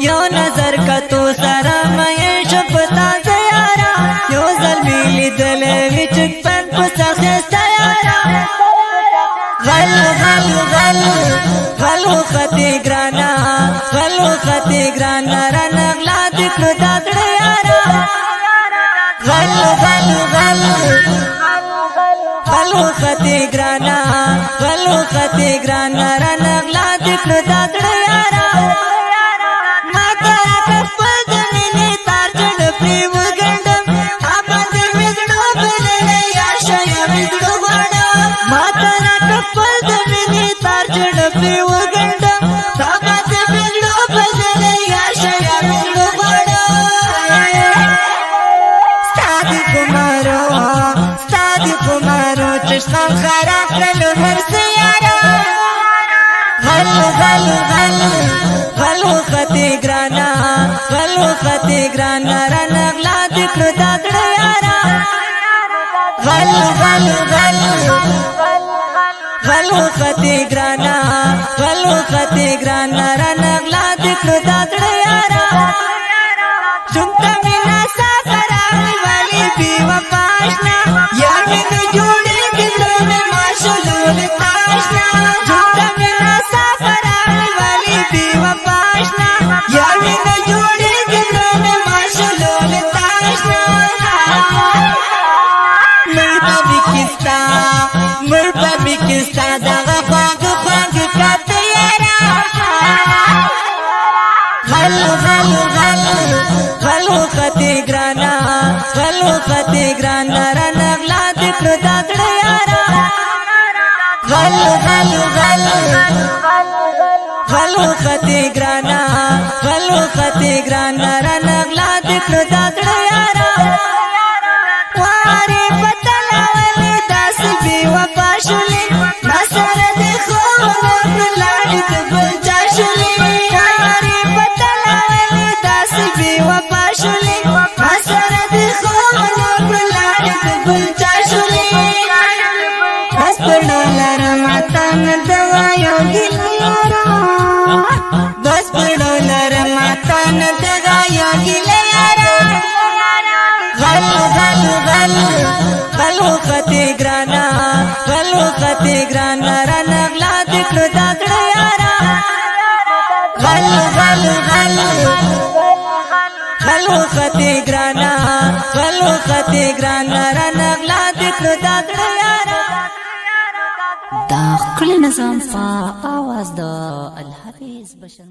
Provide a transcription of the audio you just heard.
یو نظر کتو سره مې شپتا زیارا یو ظلمي لیدل وچ پن پسخه سیارا غلو ختی ګرانا رنغلا دکړه دړ یارا غلو ختی ګرانا رنغلا دکړه دړ یارا ما ترا خپل د مینې تار چړ پری وګندم ابد مزړو بلې یا شیا مزړو وړا ما ترا خپل د مینې تار چړ پری وګندم ابد مزړو بلې یا شیا مزړو وړا ستاد کومارو چشم خراب کړل هر سیارا غلو ختی ګرانا رنغلا دکړه دړ یارا غلو ختی ګرانا رنغلا دکړه دړ یارا چونتا مینا سافرا والی بی وپاشنا یار میں جوڑے دلوں میں ماشلول تاشنا چونتا مینا سافرا والی بی وپاشنا یار میں جوڑے دلوں میں ماشلول تاشنا مربا بکستا دغا خواگ کاتے یارا غلو ختی ګرانا رنغلا دکړه دړ یارا غلو ختی ګرانا رنغلا دکړه دړ یارا واره پتلاوي داس بي وپاشلې مسر د خو نور لاړ د بل جاشلې واره پتلاوي داس بي وپاشلې مسر د خو نور لاړ د بل جاشلې بس پړولر ماتن دغايو ګليارا بس پړولر ماتن دغايو ګليارا غلو ختی ګرانا رنغلا دکړه دړ یارا غلو ختی ګرانا رنغلا دکړه دړ یارا دا خپل نظام په आवाज د الحافظ بشر